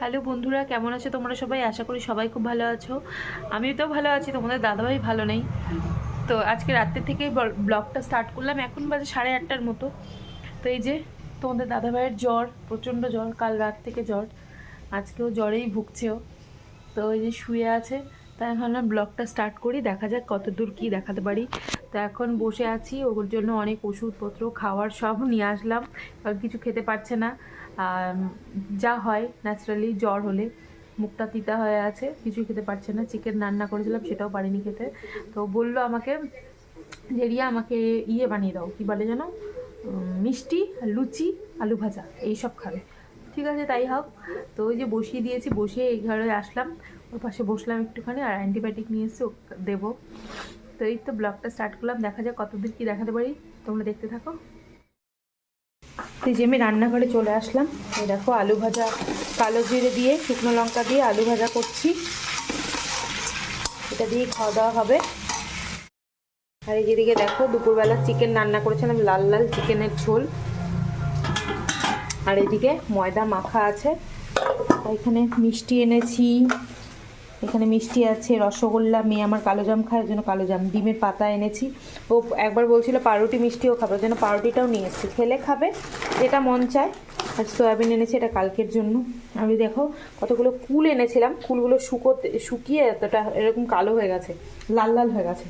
Hello বন্ধুরা, কেমন আছো তোমরা সবাই? আশা করি সবাই খুব ভালো আছো। আমি তো ভালো আছি, তোমাদের দাদাভাই ভালো নেই। তো আজকে রাত্রে থেকেই ব্লগটা স্টার্ট করলাম। এখন বাজে 8:30টার মতো। তো এই যে তোমাদের দাদাভাইয়ের জ্বর, প্রচণ্ড জ্বর, কাল রাত থেকে জ্বর, আজকেও জ্বরেই ভুগছেও। তো এই যে শুয়ে আছে, তাই ভাবলাম ব্লগটা স্টার্ট করি, দেখা যাক কত দূর কী দেখাতে পারি। তো এখন বসে আছি, ওর জন্য অনেক ওষুধপত্র খাওয়ার সব নিয়ে আসলাম, কারণ কিছু খেতে পারছে না। যা হয় ন্যাচারালি জ্বর হলে, মুখটা তিতা হয়ে আছে, কিছু খেতে পারছে না। চিকেন রান্না করেছিলাম, সেটাও পারিনি খেতে। তো বললো আমাকে যে রিয়া আমাকে ইয়ে বানিয়ে দাও, কী বলে যেন, মিষ্টি, লুচি, আলু ভাজা এইসব খাবে। ঠিক আছে, তাই হোক। তো ওই যে বসিয়ে দিয়েছি, বসিয়ে এই ঘরে আসলাম, ওর পাশে বসলাম একটুখানি, আর অ্যান্টিবায়োটিক নিয়ে এসে দেবো। তো এই তো ব্লগটা স্টার্ট করলাম, দেখা যাক কতদূর কী দেখাতে পারি, তোমরা দেখতে থাকো। এই যে আমি রান্নাঘরে চলে আসলাম। এই দেখো আলু ভাজা, কালো জিরে দিয়ে শুকনো লঙ্কা দিয়ে আলু ভাজা করছি, এটা দিয়ে খাওয়া দাওয়া হবে। আর এই যেদিকে দেখো দুপুরবেলা চিকেন রান্না করেছিলাম, লাল লাল চিকেনের ঝোল। আর এদিকে ময়দা মাখা আছে। এখানে মিষ্টি এনেছি, এখানে মিষ্টি আছে, রসগোল্লা, মেয়ে আমার কালোজাম খায়, ওর জন্য কালোজাম, ডিমের পাতা এনেছি। ও একবার বলছিল পাউরুটি মিষ্টিও খাবে, ওর জন্য পাউরুটিটাও নিয়ে এসেছি, খেলে খাবে যেটা মন চায়। আর সয়াবিন এনেছি, এটা কালকের জন্য। আমি দেখো কতগুলো কুল এনেছিলাম, কুলগুলো শুকিয়ে এতটা এরকম কালো হয়ে গেছে, লাল লাল হয়ে গেছে।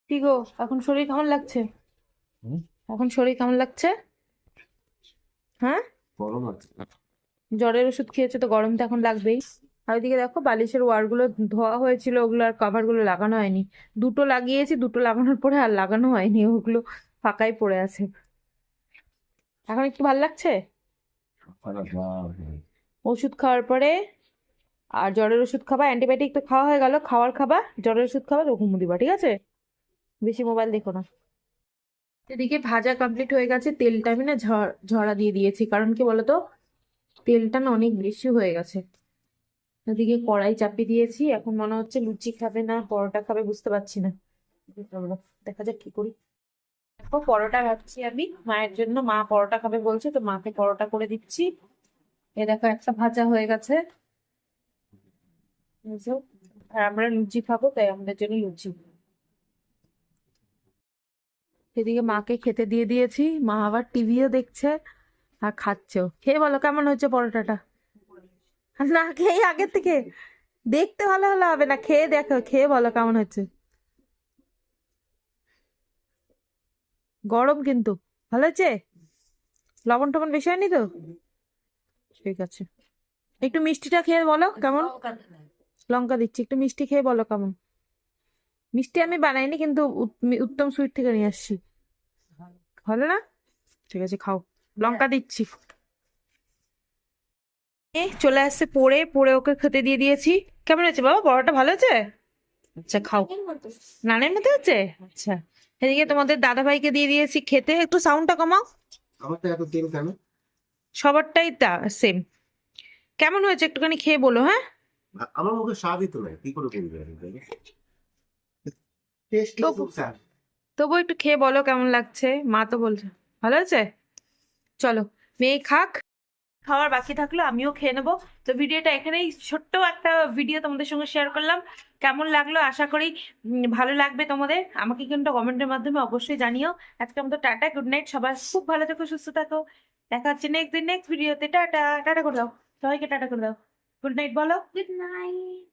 কি গো, এখন শরীর কেমন লাগছে? এখন শরীর কেমন লাগছে? হ্যাঁ, গরম আছে। জ্বরের ওষুধ খেয়েছে তো গরম তো এখন লাগবেই। আর ওইদিকে দেখো বালিশের ওয়ারগুলো ধোয়া হয়েছিল, ওগুলো আর কভারগুলো লাগানো হয়নি। দুটো লাগিয়েছি, দুটো লাগানোর পরে আর লাগানো হয়নি, ওগুলো ফাঁকাই পড়ে আছে। এখন একটু ভালো লাগছে ওষুধ খাওয়ার পরে। আর জ্বরের ওষুধ খাবা, অ্যান্টিবায়োটিক তো খাওয়া হয়ে গেল, খাওয়ার খাবা, জ্বরের ওষুধ খাবা, তো ঘুমো দিবা, ঠিক আছে? বেশি মোবাইল দেখো না। এদিকে ভাজা কমপ্লিট হয়ে গেছে, তেলটা আমি না ঝরা দিয়ে দিয়েছি, কারণ কি বলতো, তেলটা না অনেক বেশি হয়ে গেছে। এদিকে কড়াই চাপিয়ে দিয়েছি, এখন মনে হচ্ছে লুচি খাবে না পরোটা খাবে, বুঝতে পারছি না। চলো, দেখা যাক কি করি। দেখো পরোটা ভাবছি আমি মায়ের জন্য, মা পরোটা খাবে বলছে, তো মাকে পরোটা করে দিচ্ছি। এ দেখো একটা ভাজা হয়ে গেছে, বুঝছো? আর আমরা লুচি খাবো, তাই আমাদের জন্য লুচি। সেদিকে মাকে খেতে দিয়ে দিয়েছি, মা আবার টিভিও দেখছে আর খাচ্ছেও। খেয়ে বলো কেমন হচ্ছে পরোটাটা। না খেয়ে আগের থেকে দেখতে ভালো হলে হবে না, খেয়ে দেখো, খেয়ে বলো কেমন হচ্ছে। গরম কিন্তু, ভালো হচ্ছে। লবণ টবণ বেশি হয়নি তো? ঠিক আছে, একটু মিষ্টিটা খেয়ে বলো কেমন। লঙ্কা দিচ্ছি, একটু মিষ্টি খেয়ে বলো কেমন। মিষ্টি আমি বানাইনি, কিন্তু উত্তম সুইট থেকে নিয়ে আসছি। ভালো না? ঠিক আছে, খাও। লঙ্কা দিচ্ছি। চলে আসছে পড়ে পড়ে, ওকে খেতে দিয়ে দিয়েছি। কেমন হয়েছে বাবা, বড়টা ভালো হয়েছে? আচ্ছা খাও। নানের মতো হচ্ছে? আচ্ছা। এদিকে তোমাদের দাদা ভাইকে দিয়ে দিয়েছি খেতে, একটু সাউন্ডটা কমাও। আমারটা এত তেল কেন? সবারটাই তা সেম। কেমন হয়েছে একটুখানি খেয়ে বলো, হ্যাঁ? আমার মুখে স্বাদই তো নাই, কি করে বলবে? টেস্ট তো খুব স্যার। তবু একটু খেয়ে বলো কেমন লাগছে, মা তো বলছে ভালো আছে। চলো, মেয়ে খাক, খাওয়ার বাকি থাকলো আমিও খেয়ে নেবো। তো ভিডিওটা এখানেই, ছোট্ট একটা ভিডিও তোমাদের সঙ্গে শেয়ার করলাম। কেমন লাগলো আশা করি ভালো লাগবে তোমাদের, আমাকে কিন্তু কমেন্টের মাধ্যমে অবশ্যই জানিও। আজকে আমাদের টাটা, গুড নাইট, সবাই খুব ভালো থেকো, সুস্থ থাকো। দেখা হচ্ছে নেক্সট দিন নেক্সট ভিডিওতে। টাটা, টাটা করে দাও সবাইকে, টাটা করে দাও, গুড নাইট বলো। Good night.